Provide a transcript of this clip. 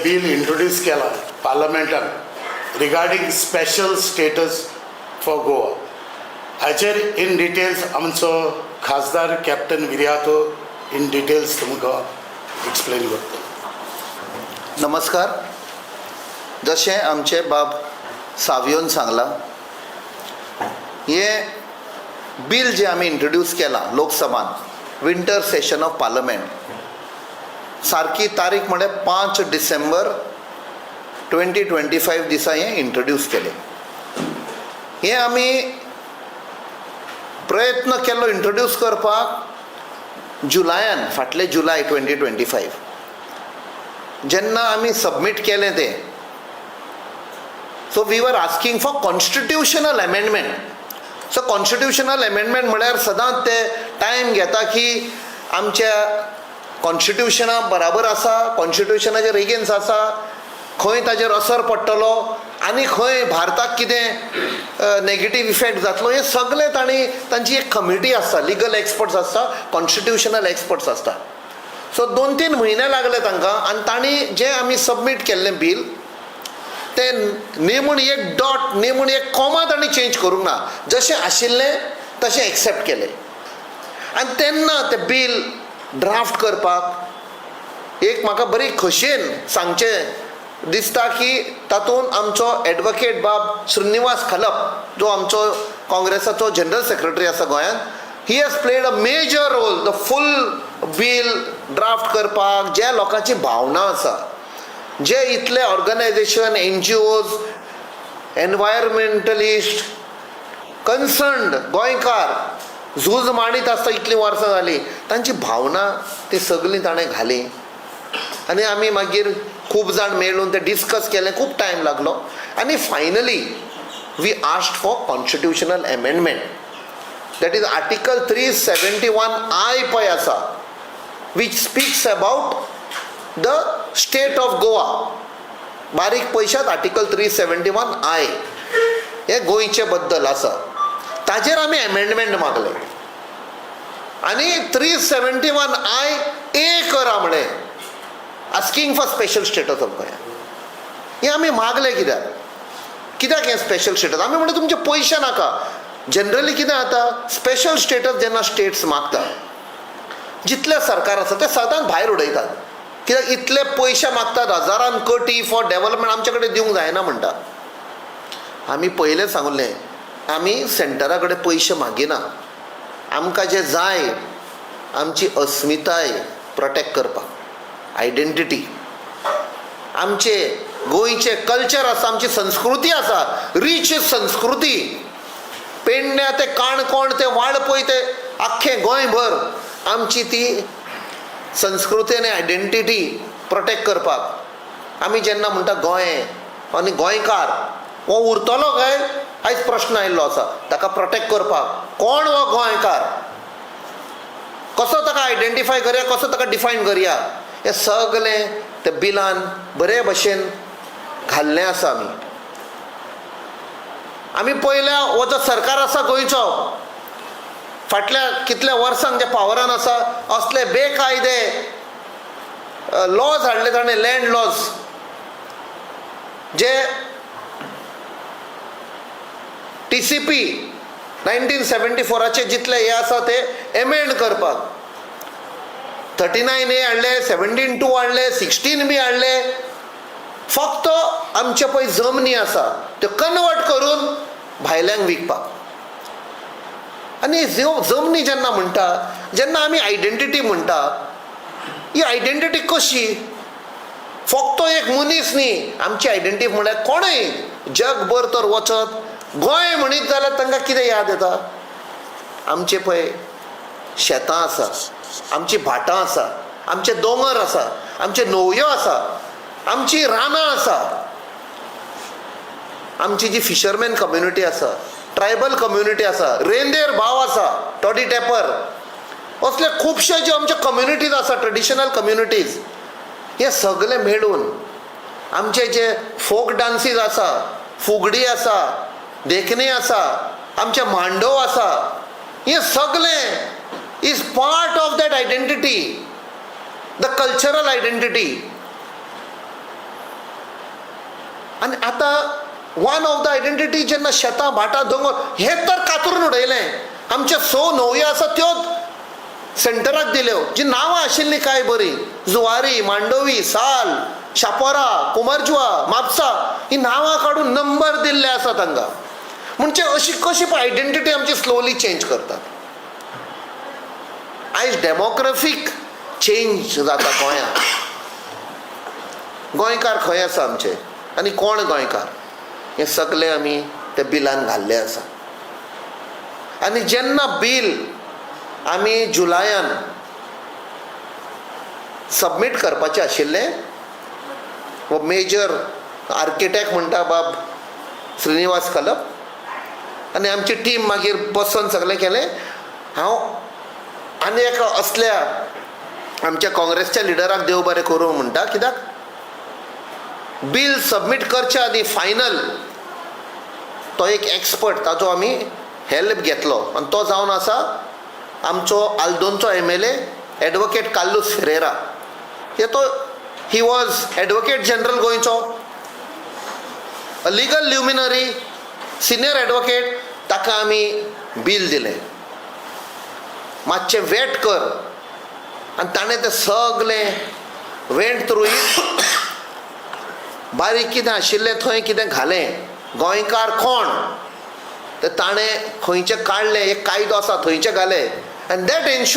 Bill introduce केला पार्लमेंटान regarding special status for Goa. हाचेर इन डिटेल्स आमचो खासदार कॅप्टन विर्यातो इन डिटेल्स तुमकां एक्सप्लेन करता. नमस्कार. जशें आमचे बाब सावियोन सांगला, हे बिल जे आमी इंट्रोड्यूस केलां लोकसभान विंटर सेशन ऑफ पार्लमेंट, सारकी तारीख म्हळ्यार 5 डिसेंबर 2025 दिसा हें इंट्रोड्यूस केलें. हें आमी प्रयत्न केलो इंट्रोड्यूस करपाक जुलायान, फाटले जुलाय 2025. जेन्ना आमी सबमीट केलें तें, so we were asking for constitutional amendment. So constitutional amendment म्हळ्यार सदांच ते टायम घेता की आमच्या कॉन्स्टिट्युशना बराबर आसा, कॉन्स्टिट्युशनाचेर एगेन्स्ट आसा, खंय ताचेर असर पडटलो आनी खंय भारताक कितें नेगेटीव इफेक्ट जातलो, हें सगळें तांची एक कमिटी आसता, लिगल एक्सपर्ट्स आसता, कॉन्स्टिट्युशनल एक्सपर्ट्स आसता. सो 2-3 म्हयने लागले तांकां, आनी तांणी जें आमी सबमीट केल्लें बील तें नेमून एक डॉट, नेमून एक कॉमा तांणी चेंज करूंक ना. जशें आशिल्लें तशें एक्सेप्ट केलें. आनी तेन्ना तें बील ड्राफ्ट करपाक एक म्हाका बरी खोशयेन सांगचें दिसता की तातूंत आमचो एडवोकेट बाब श्रीनिवास खलप, जो आमचो काँग्रेसाचो जनरल सेक्रेटरी आसा गोंयांत, he has played a major role the full bill draft करपाक. ज्या लोकांची भावना आसा, जे इतले ऑर्गनायझेशन, NGOs, एनवायरमेंटलिस्ट, कन्सर्न्ड गोंयकार झूज मांडीत आसता इतलीं वर्सां जालीं, तांची भावना ती सगळीं ताणें घाली. आनी आमी मागीर खूब जाण मेळून तें डिस्कस केलें, खूब टायम लागलो, आनी finally we asked for constitutional amendment. That is article 371I पळय आसा, which speaks about the state of Goa. बारीक पयशात आर्टिकल 371I हे गोंयचे बद्दल आसा. ताचेर आमी अमेंडमेंट मागले आनी 371I करा म्हळें, asking for special status of गोंया. हें आमी मागलें. कित्याक हें स्पेशल स्टेटस? आमी म्हणलें तुमचे पयशे नाका. जनरली कितें जाता, स्पेशल स्टेटस जेन्ना स्टेट्स मागता, जितले सरकार आसा ते सदांच भायर उडयतात. कित्याक इतले पयशे मागतात, हजारान कोटी फॉर डेव्हलपमेंट, आमचे कडेन दिवंक जायना म्हणटा. आमी पयलें सांगलें, आमी सेंटरा कडेन पयशे मागिना. आमकां जें जाय, आमची अस्मिताय प्रोटेक्ट करपाक, आयडेंटिटी, आमचे गोंयचे कल्चर आसा, आमची संस्कृती आसा, रीच संस्कृती, पेडण्या ते काणकोण ते वाळपय ते आख्खें गोंयभर आमची ती संस्कृती आनी आयडेंटिटी प्रोटेक्ट करपाक आमी जेन्ना म्हणटा गोंय आनी गोंयकार हो उरतलो काय, आयज प्रश्न आयिल्लो आसा. ताका प्रोटेक्ट करपाक कोण हो गोंयकार, कसो ताका आयडेंटिफाय करया, कसो ताका डिफायन करया, हें सगळें त्या बिलान बरे भशेन घाल्लें आसा. आमी पयल्या हो जो सरकार आसा गोंयचो, फाटल्या कितल्या वर्सांक जे पावरान आसा, असले बेकायदे लॉज हाडले ताणें, लँड लॉज, जे TCP 1974 जितले हे आसा ते एमेंड करपाक 39A हाडले, 17(2) हाडले, 16B हाडले. फक्त आमचे पळय जमनी आसा त्यो कन्वर्ट करून भायल्यांक विकपाक. आनी जमनी जेन्ना म्हणटा, जेन्ना आमी आयडेंटिटी म्हणटा, ही आयडेंटिटी कशी? फक्त एक मनीस न्ही. आमची आयडेंटिटी म्हळ्यार कोणय जगभर तर वचत गोंय म्हणीत जाल्यार तांकां कितें याद येता? आमचे पळय शेतां आसा, आमची भाटां आसा, आमचे दोंगर आसा, आमचे न्हंयो आसा, आमची रानां आसा, आमची जी फिशरमॅन कम्युनिटी आसा, ट्रायबल कम्युनिटी आसा, रेंदेर भाव आसा, टॉडी टॅपर, असले खुबशे ज्यो आमचे कम्युनिटीज आसा, ट्रेडिशनल कम्युनिटीज, हे सगळे मेळून आमचे जे फोक डान्सीस आसा, फुगडी आसा, देखणी आसा, आमचे मांडव आसा, हे सगळे is part of that identity, the cultural identity. आनी आतां वन ऑफ द आयडेंटिटी जेन्ना शेतां भाटां दोंगर हे तर कातरून उडयलें. आमचे 6 न्हंयो आसा त्यो सेंटराक दिल्यो, जी नांवां आशिल्लीं कांय बरीं, जुवारी, मांडोवी, साल, शापोरा, कुमारजुआ, म्हापसा, ही नांवां काडून नंबर दिल्ले आसा तांकां. म्हणजे अशी कशी आयडेंटिटी आमची स्लोली चेंज करतात. आयज डेमोग्राफीक चेंज जाता गोंयांत. गोंयकार खंय आसा आमचे आनी कोण गोंयकार हें सगळें आमी त्या बिलान घाल्लें आसा. आनी जेन्ना बील आमी जुलायान सबमीट करपाचें आशिल्लें, हो मेजर आर्किटेक्ट म्हणटा बाब श्रीनिवास कलप, आनी आमची टीम मागीर बसून सगळें केलें. हांव आनी एका असल्या आमच्या काँग्रेसच्या लिडराक देव बरें करूं म्हणटा, कित्याक बील सबमीट करच्या आदी फायनल तो एक एक्सपर्ट, ताजो आमी हेल्प घेतलो, आनी तो जावन आसा आमचो आल्दोनचो MLA advocate Carlos Ferreira. He was advocate general गोंयचो, अ लिगल ल्युमिनरी, सिनियर एडवोकेट. ताका आमी बील दिलें, मातशें वेट कर, आनी ताणें तें सगळें वेंट थ्रू इट. बारीक कितें आशिल्लें थंय कितें घालें, गोंयकार कोण तें ताणें खंयचें काडलें, एक कायदो आसा थंयचें घालें, आनी दॅट